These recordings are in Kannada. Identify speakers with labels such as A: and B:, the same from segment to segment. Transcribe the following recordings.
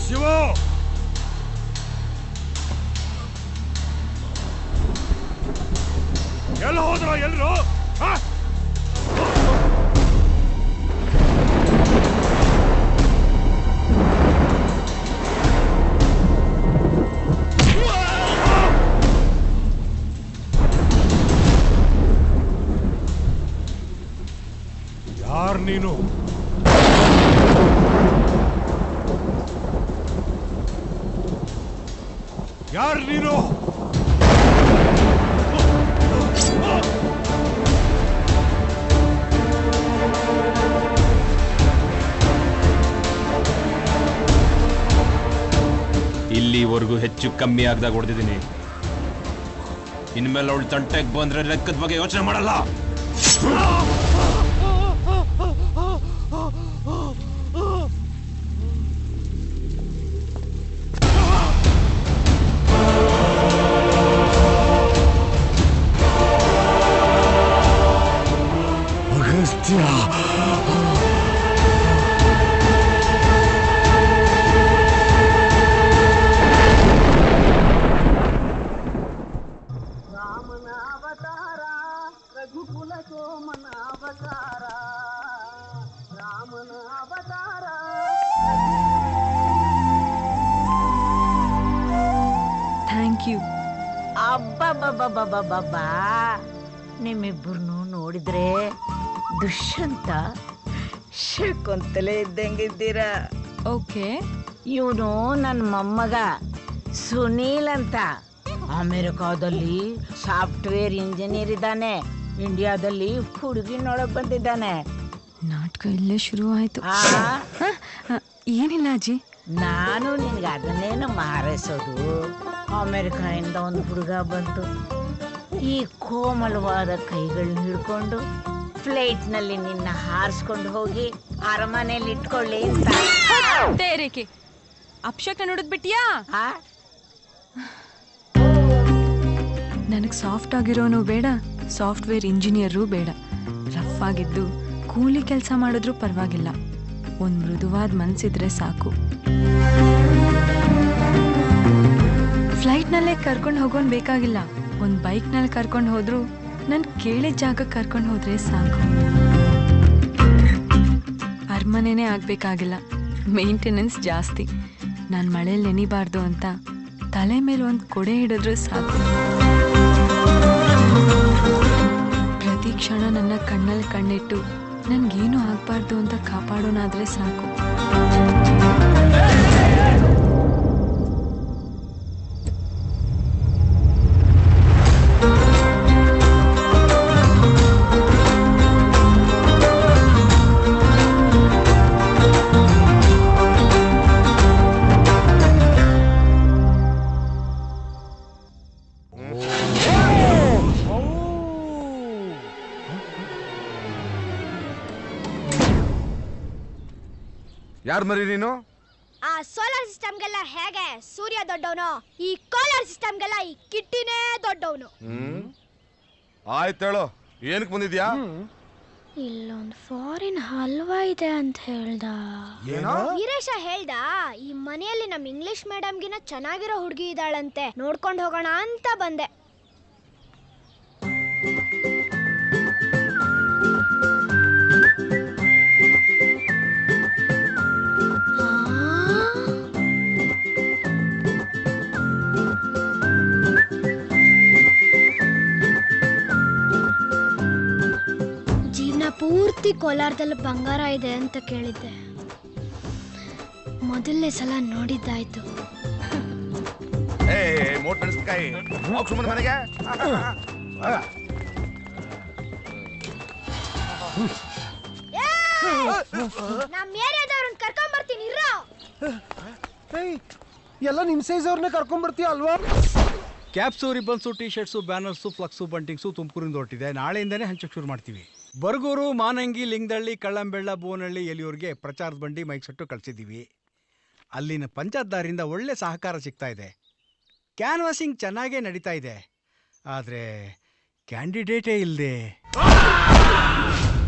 A: ಶಿವು ಎಲ್ಲಿ ಹೋದ್ರ ಎಲ್ರು ಯಾರು ನೀನು? ಯಾರು ನೀನು?
B: ಇಲ್ಲಿವರೆಗೂ ಹೆಚ್ಚು ಕಮ್ಮಿ ಆಗದಾಗ ಹೊಡೆದಿದ್ದೀನಿ. ಇನ್ಮೇಲೆ ಅವಳು ತಂಟೆಗೆ ಬಂದ್ರೆ ಲೆಕ್ಕದ ಬಗ್ಗೆ ಯೋಚನೆ ಮಾಡಲ್ಲ.
C: ಅಬ್ಬಬ್ಬಬ್ಬಬ್ಬಬ್ಬಾ, ನಿಮ್ಮಿಬ್ಬರನ್ನು ನೋಡಿದ್ರೆ ದುಷ್ಯಂತ ಶಕುಂತಲೆ ಇದ್ದಂಗಿದ್ದೀರಾ.
D: ಓಕೆ,
C: ಇವನು ನನ್ನ ಮೊಮ್ಮಗ ಸುನೀಲ್ ಅಂತ. ಅಮೆರಿಕಾದಲ್ಲಿ ಸಾಫ್ಟ್ವೇರ್ ಇಂಜಿನಿಯರ್ ಇದ್ದಾನೆ. ಇಂಡಿಯಾದಲ್ಲಿ ಹುಡುಗಿ ನೋಡಕ್ ಬಂದಿದ್ದಾನೆ.
D: ನಾಟಕ ಇಲ್ಲೇ ಶುರು ಆಯ್ತು. ಏನಿಲ್ಲ ಅಜ್ಜಿ,
C: ನಾನು ನಿನ್ಗೆ ಅದನ್ನೇನು ಮಾರೈಸೋದು. ಅಮೆರಿಕಾಯಿಂದ ಒಂದು ಹುಡುಗ ಬಂತು. ಈ ಕೋಮಲವಾದ ಕೈಗಳನ್ನ ಹಿಡ್ಕೊಂಡು ಫ್ಲೈಟ್ನಲ್ಲಿ ನಿನ್ನ ಹಾರಿಸ್ಕೊಂಡು ಹೋಗಿ ಅರಮನೆಯಲ್ಲಿ ಇಟ್ಕೊಳ್ಳಿ ಅಂತ.
D: ತೇರೇಕೆ ಅಪ್ಶಕ್ನ ನೋಡಿದ್ಬಿಟ್ಟಿಯಾ? ನನಗೆ ಸಾಫ್ಟ್ ಆಗಿರೋನು ಬೇಡ, ಸಾಫ್ಟ್ವೇರ್ ಇಂಜಿನಿಯರು ಬೇಡ. ರಫ್ ಆಗಿದ್ದು ಕೂಲಿ ಕೆಲಸ ಮಾಡಿದ್ರೂ ಪರವಾಗಿಲ್ಲ, ಒಂದು ಮೃದುವಾದ ಮನಸ್ಸಿದ್ರೆ ಸಾಕು. ಫ್ಲೈಟ್ನಲ್ಲೇ ಕರ್ಕೊಂಡು ಹೋಗೋನ್ ಬೇಕಾಗಿಲ್ಲ, ಒಂದು ಬೈಕ್ನಲ್ಲಿ ಕರ್ಕೊಂಡು ಹೋದ್ರು ನಾನು ಕೇಳಿದ ಜಾಗಕ್ಕೆ ಕರ್ಕೊಂಡು ಹೋದ್ರೆ ಸಾಕು. ಅರಮನೆನೇ ಆಗಬೇಕಾಗಿಲ್ಲ, ಮೇಂಟೆನೆನ್ಸ್ ಜಾಸ್ತಿ. ನಾನು ಮಳೇಲಿ ನೆನಿಬಾರ್ದು ಅಂತ ತಲೆ ಮೇಲೆ ಒಂದು ಕೊಡೆ ಹಿಡಿದ್ರೆ ಸಾಕು. ಪ್ರತಿ ಕ್ಷಣ ನನ್ನ ಕಣ್ಣಲ್ಲಿ ಕಣ್ಣಿಟ್ಟು ನನ್ಗೇನು ಆಗಬಾರ್ದು ಅಂತ ಕಾಪಾಡೋನಾದ್ರೆ ಸಾಕು.
A: ಯಾರು ಮರಿ ನೀನು?
E: ಆ ಸೋಲಾರ್ ಸಿಸ್ಟಮ್ಗೆಲ್ಲ ಹೇಗೆ ಸೂರ್ಯ ದೊಡ್ಡವನು, ಈ ಕೋಲಾರ್ ಸಿಸ್ಟಮ್ಗೆಲ್ಲ ಈ ಕಿಟ್ಟಿನೇ ದೊಡ್ಡವನು.
A: ಆಯ್ತೇಳು, ಏನಕ್ಕೆ ಬಂದಿದ್ಯಾ?
E: ಇಲ್ಲೊಂದು ಫಾರಿನ್ ಹಲ್ವಾ ಇದೆ ಅಂತ ಹೇಳ್ದ. ವೀರೇಶ ಹೇಳ್ದ, ಈ ಮನೆಯಲ್ಲಿ ನಮ್ ಇಂಗ್ಲಿಷ್ ಮೇಡಮ್ಗಿನ ಚೆನ್ನಾಗಿರೋ ಹುಡುಗಿ ಇದ್ದಾಳಂತೆ, ನೋಡ್ಕೊಂಡು ಹೋಗೋಣ ಅಂತ ಬಂದೆ. ಪೂರ್ತಿ ಕೋಲಾರದಲ್ಲಿ ಬಂಗಾರ ಇದೆ ಅಂತ ಕೇಳಿದ್ದೆ, ಮೊದಲನೇ ಸಲ ನೋಡಿದ್ದಾಯ್ತು.
A: ಮನೆಗೆ
E: ನಮ್ಮ ಏರಿಯಾದವ್ರನ್ನ ಕರ್ಕೊಂಡ್ ಬರ್ತೀನಿ ಇರೋ.
F: ಎಲ್ಲ ನಿಮ್ ಸೈಜ್ ಅವ್ರನ್ನ ಕರ್ಕೊಂಡ್ ಬರ್ತೀಯ ಅಲ್ವಾ?
G: Caps, ribbons, T shirts, banners, flex, buntings ತುಮಕೂರಿಂದ ಹೊರಟಿದೆ. ನಾಳೆಯಿಂದನೇ ಹಂಚಕ್ಕೆ ಶುರು ಮಾಡ್ತೀವಿ. ಬರಗೂರು, ಮಾನಂಗಿ, ಲಿಂಗದಳ್ಳಿ, ಕಳ್ಳಂಬೆಳ್ಳ, ಬೋನಹಳ್ಳಿ, ಎಲಿಯೂರಿಗೆ ಪ್ರಚಾರದ ಬಂಡಿ, ಮೈಕ್ ಸೆಟ್ಟು ಕಳಿಸಿದ್ದೀವಿ. ಅಲ್ಲಿನ ಪಂಚಾಯತ್ದಾರಿಂದ ಒಳ್ಳೆ ಸಹಕಾರ ಸಿಗ್ತಾ ಇದೆ. ಕ್ಯಾನ್ವಾಸಿಂಗ್ ಚೆನ್ನಾಗೇ ನಡೀತಾ ಇದೆ. ಆದರೆ ಕ್ಯಾಂಡಿಡೇಟೇ ಇಲ್ಲದೆ.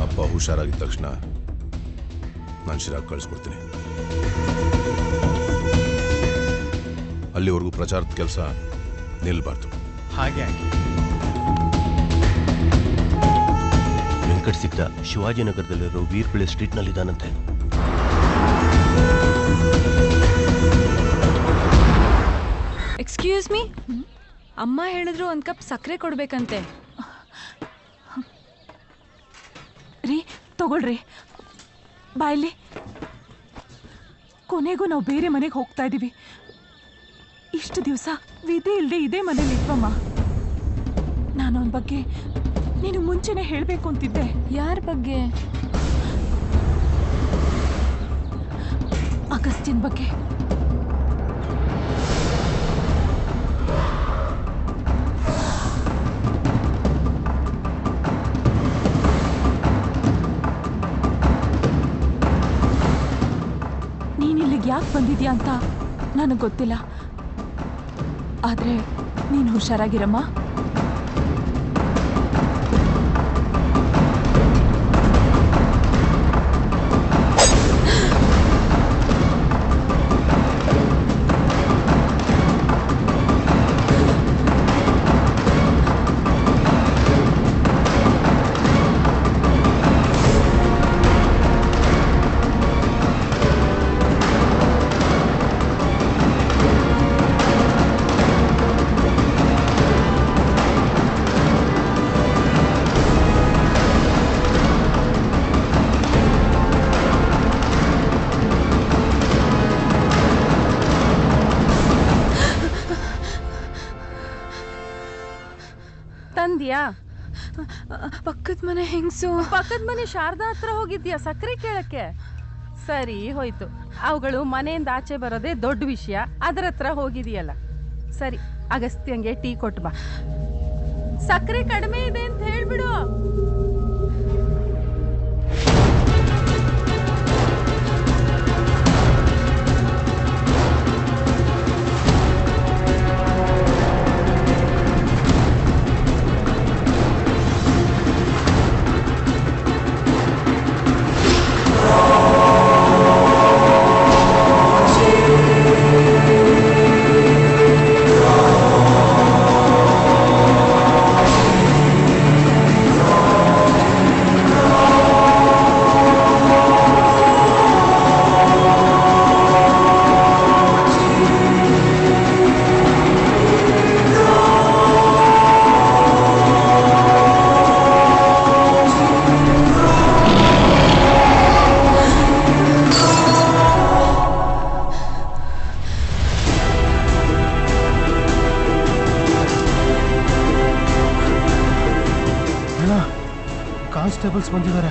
H: ಅಪ್ಪ ಹುಷಾರಾಗಿದ್ದ ತಕ್ಷಣ ನಾನು ಶಿರಾಗ್ ಕಳಿಸ್ಕೊಡ್ತೀನಿ.
A: ಅಲ್ಲಿವರೆಗೂ ಪ್ರಚಾರದ ಕೆಲಸ ನಿಲ್ಬಾರ್ದು.
G: ಹಾಗೆ ಆಗಿ
H: ವೆಂಕಟ್ ಸಿಕ್ತ ಶಿವಾಜಿನಗರದಲ್ಲಿರೋ ವೀರ್ಪಿಳೆ ಸ್ಟ್ರೀಟ್ನಲ್ಲಿ ಇದ್ದಾನಂತೆ.
D: ಎಕ್ಸ್ಕ್ಯೂಸ್ ಮೀ, ಅಮ್ಮ ಹೇಳಿದ್ರು ಒಂದು ಕಪ್ ಸಕ್ಕರೆ ಕೊಡ್ಬೇಕಂತೆ.
I: ರೀ ತಗೊಳ್ರಿ, ಬಾಯಲ್ಲಿ. ಕೊನೆಗೂ ನಾವು ಬೇರೆ ಮನೆಗೆ ಹೋಗ್ತಾ ಇದ್ದೀವಿ. ಇಷ್ಟು ದಿವಸ ವಿಧಿ ಇಲ್ಲದೆ ಇದೇ ಮನೇಲಿ ಇದ್ವಮ್ಮ. ನಾನು ಅವನ ಬಗ್ಗೆ ನೀನು ಮುಂಚೆನೆ ಹೇಳಬೇಕು ಅಂತಿದ್ದೆ.
D: ಯಾರ ಬಗ್ಗೆ?
I: ಅಗಸ್ತ್ಯನ್ ಬಗ್ಗೆ. ನೀನಿಲ್ಲಿಗೆ ಯಾಕೆ ಬಂದಿದ್ಯಾ ಅಂತ ನನಗೆ ಗೊತ್ತಿಲ್ಲ, ಆದರೆ ನೀನು ಹುಷಾರಾಗಿರಮ್ಮ. ತಂದ್ಯಾ?
D: ಪಕ್ಕದ ಮನೆ ಹೆಂಗಸು.
I: ಪಕ್ಕದ ಮನೆ ಶಾರದಾ ಹತ್ರ ಹೋಗಿದ್ಯಾ ಸಕ್ಕರೆ ಕೇಳಕ್ಕೆ? ಸರಿ ಹೋಯ್ತು, ಅವುಗಳು ಮನೆಯಿಂದ ಆಚೆ ಬರೋದೇ ದೊಡ್ಡ ವಿಷಯ, ಅದರ ಹತ್ರ ಹೋಗಿದೆಯಲ್ಲ. ಸರಿ, ಅಗಸ್ತ್ಯಂಗೆ ಟೀ ಕೊಟ್ಟು ಬಾ. ಸಕ್ಕರೆ ಕಡಿಮೆ ಇದೆ ಅಂತ ಹೇಳ್ಬಿಡು.
F: ಕಾನ್ಸ್ಟೇಬಲ್ಸ್ ಬಂದಿದ್ದಾರೆ.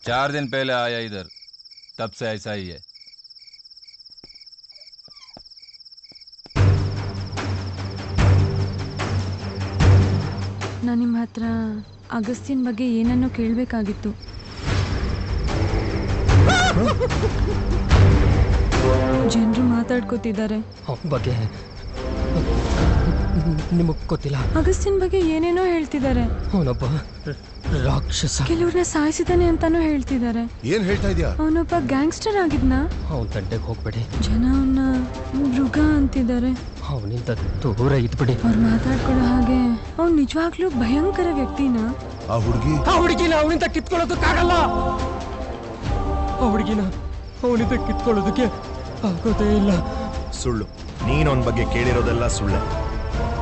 J: चार दिन पहले आया इधर, तब से ऐसा ही है.
D: ನಾನು ನಿಮ್ಮ ಹತ್ರ ಅಗಸ್ತ್ಯನ್ ಬಗ್ಗೆ ಏನನ್ನೋ ಕೇಳಬೇಕಾಗಿತ್ತು. ಜನರು ಮಾತಾಡ್ಕೋತಿದ್ದಾರೆ.
K: ಅವನ ಬಗ್ಗೆ ನಿಮಗೆ ಗೊತ್ತಿಲ್ಲ?
D: ಅಗಸ್ತ್ಯನ್ ಬಗ್ಗೆ ಏನೇನೋ ಹೇಳ್ತಿದ್ದಾರೆ.
K: ಅವನೊಬ್ಬ ರಾಕ್ಷಸ.
D: ಕೆಲವ್ರನ್ನ ಸಾಯಿಸಿದಾನೆ ಅಂತಾನೂ ಹೇಳ್ತಿದ್ದಾರೆ.
A: ಏನ್ ಹೇಳ್ತಾ ಇದೀಯಾ?
D: ಅವನೊಬ್ಬ ಗ್ಯಾಂಗ್ಸ್ಟರ್ ಆಗಿದ್ನ.
K: ಅವನ ತಂಟೆಗೆ ಹೋಗ್ಬೇಡಿ.
D: ಜನ ಅವನ್ನ ಮೃಗ ಅಂತಿದ್ದಾರೆ.
K: ಅವನಿಂದ ದೂರ ಇದ್ಬಿಡಿ.
D: ಅವ್ರು ಮಾತಾಡ್ಕೊಳ್ಳೋ ಹಾಗೆ ಅವ್ನು ನಿಜವಾಗ್ಲೂ ಭಯಂಕರ ವ್ಯಕ್ತಿನ.
A: ಆ
K: ಹುಡುಗಿನ ಅವನಿಂದ ಕಿತ್ಕೊಳ್ಳೋದಕ್ಕಾಗಲ್ಲ. ಆ ಹುಡುಗಿನ ಅವನಿಂದ ಕಿತ್ಕೊಳ್ಳೋದಕ್ಕೆ ಆಗೋದೇ ಇಲ್ಲ.
H: ಸುಳ್ಳು. ನೀನು ಅವನ ಬಗ್ಗೆ ಕೇಳಿರೋದೆಲ್ಲ ಸುಳ್ಳೆ.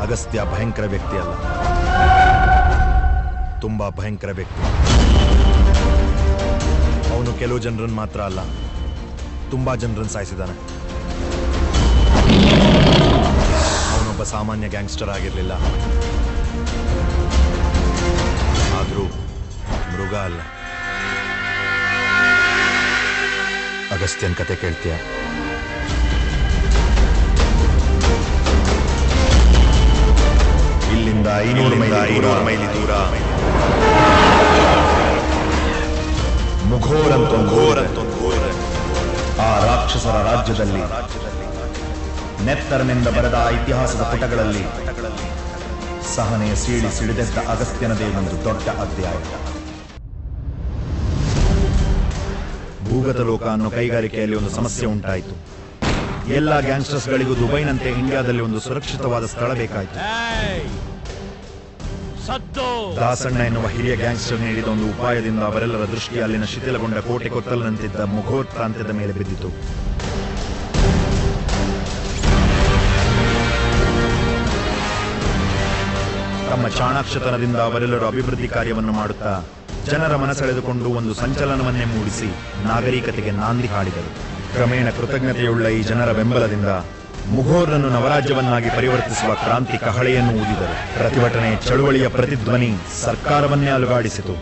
H: ಅಗಸ್ತ್ಯ ಭಯಂಕರ ವ್ಯಕ್ತಿ ಅಲ್ಲ, ತುಂಬಾ ಭಯಂಕರ ವ್ಯಕ್ತಿ. ಅವನು ಕೆಲವು ಜನರನ್ನು ಮಾತ್ರ ಅಲ್ಲ, ತುಂಬಾ ಜನರನ್ನು ಸಾಯಿಸಿದ್ದಾನೆ. ಅವನೊಬ್ಬ ಸಾಮಾನ್ಯ ಗ್ಯಾಂಗ್ಸ್ಟರ್ ಆಗಿರಲಿಲ್ಲ, ಆದರೂ ಮೃಗ ಅಲ್ಲ. ಅಗಸ್ತ್ಯನ್ ಕತೆ ಕೇಳ್ತೀಯ? ಇಲ್ಲಿಂದ 500 ಮೈಲಿ ದೂರ ಮುಘೋರ್ ಅಂತ ಘೋರ್ ರಾಜ್ಯದಲ್ಲಿ ನೆತ್ತರನಿಂದ ಬರೆದ ಆ ಇತಿಹಾಸದ ಪುಟಗಳಲ್ಲಿ ಸಹನೆಯ ಸೀಳಿ ಸಿಡಿದೆದ್ದ ಅಗಸ್ತ್ಯನದೇ ಒಂದು ದೊಡ್ಡ ಅಧ್ಯಾಯ. ಭೂಗತ ಲೋಕ ಅನ್ನೋ ಕೈಗಾರಿಕೆಯಲ್ಲಿ ಒಂದು ಸಮಸ್ಯೆ ಉಂಟಾಯಿತು. ಎಲ್ಲ ಗ್ಯಾಂಗ್ಸ್ಟರ್ಸ್ಗಳಿಗೂ ದುಬೈನಂತೆ ಇಂಡಿಯಾದಲ್ಲಿ ಒಂದು ಸುರಕ್ಷಿತವಾದ ಸ್ಥಳ ಬೇಕಾಯಿತು. ದಾಸಣ್ಣ ಎನ್ನುವ ಹಿರಿಯ ಗ್ಯಾಂಗ್ಸ್ಟರ್ ನೀಡಿದ ಒಂದು ಉಪಾಯದಿಂದ ಅವರೆಲ್ಲರ ದೃಷ್ಟಿ ಅಲ್ಲಿನ ಶಿಥಿಲಗೊಂಡ ಕೋಟೆ ಕೊತ್ತಲಿನಂತಿದ್ದ ಮುಘೋರ್ ಪ್ರಾಂತ್ಯದ ಮೇಲೆ ಬಿದ್ದಿತು. ತಮ್ಮ ಚಾಣಾಕ್ಷತನದಿಂದ ಅವರೆಲ್ಲರೂ ಅಭಿವೃದ್ಧಿ ಕಾರ್ಯವನ್ನು ಮಾಡುತ್ತಾ ಜನರ ಮನಸೆಳೆದುಕೊಂಡು ಒಂದು ಸಂಚಲನವನ್ನೇ ಮೂಡಿಸಿ ನಾಗರಿಕತೆಗೆ ನಾಂದಿ ಹಾಡಿದರು. ಕ್ರಮೇಣ ಕೃತಜ್ಞತೆಯುಳ್ಳ ಈ ಜನರ ಬೆಂಬಲದಿಂದ ಮುಘೋರ್ನನ್ನು ನವರಾಜ್ಯವನ್ನಾಗಿ ಪರಿವರ್ತಿಸುವ ಕ್ರಾಂತಿ ಕಹಳೆಯನ್ನು ಊದಿದರು. ಪ್ರತಿಭಟನೆ ಚಳುವಳಿಯ ಪ್ರತಿಧ್ವನಿ ಸರ್ಕಾರವನ್ನೇ ಅಲುಗಾಡಿಸಿತು.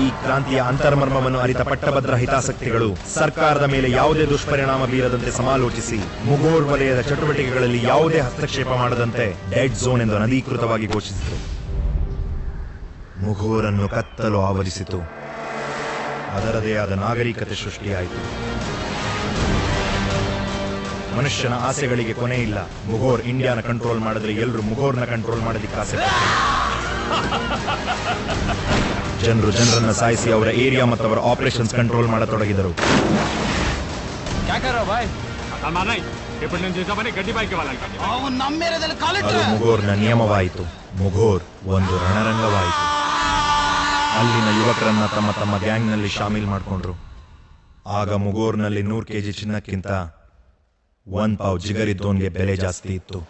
H: ಈ ಕ್ರಾಂತಿಯ ಅಂತರ್ಮರ್ಮವನ್ನು ಅರಿತ ಪಟ್ಟಭದ್ರ ಹಿತಾಸಕ್ತಿಗಳು ಸರ್ಕಾರದ ಮೇಲೆ ಯಾವುದೇ ದುಷ್ಪರಿಣಾಮ ಬೀರದಂತೆ ಸಮಾಲೋಚಿಸಿ ಮುಘೋರ್ ವಲಯದ ಚಟುವಟಿಕೆಗಳಲ್ಲಿ ಯಾವುದೇ ಹಸ್ತಕ್ಷೇಪ ಮಾಡದಂತೆ ಡೆಡ್ ಝೋನ್ ಎಂದು ಅನಧಿಕೃತವಾಗಿ ಘೋಷಿಸಿತು. ಮುಘೋರನ್ನು ಕತ್ತಲು ಆವರಿಸಿತು. ಅದರದೇ ಆದ ನಾಗರಿಕತೆ ಸೃಷ್ಟಿಯಾಯಿತು. ಮನುಷ್ಯನ ಆಸೆಗಳಿಗೆ ಕೊನೆ ಇಲ್ಲ. ಮುಘೋರ್ ಇಂಡಿಯಾನ ಕಂಟ್ರೋಲ್ ಮಾಡಿದ್ರೆ ಎಲ್ಲರೂ ಮುಘೋರ್ನ ಕಂಟ್ರೋಲ್ ಮಾಡೋದಿಕ್ಕೆ ಆಸೆ ಜನರು ಜನರನ್ನ ಸಾಯಿಸಿ ಅವರ ಏರಿಯಾ ಮತ್ತು ಅವರ ಆಪರೇಷನ್ಸ್ ಕಂಟ್ರೋಲ್ ಮಾಡತೊಡಗಿದರು. ಅದು ಮುಘೋರ್ನ ನಿಯಮವಾಯಿತು. ಮುಘೋರ್ ಒಂದು ರಣರಂಗವಾಯಿತು. ಅಲ್ಲಿನ ಯುವಕರನ್ನ ತಮ್ಮ ತಮ್ಮ ಗ್ಯಾಂಗ್ನಲ್ಲಿ ಶಾಮೀಲ್ ಮಾಡಿಕೊಂಡ್ರು. ಆಗ ಮುಘೋರ್ನಲ್ಲಿ 100 kg ಚಿನ್ನಕ್ಕಿಂತ 1 ಪಾವ್ ಜಿಗರಿದ್ದೋನ್ಗೆ ಬೆಲೆ ಜಾಸ್ತಿ ಇತ್ತು.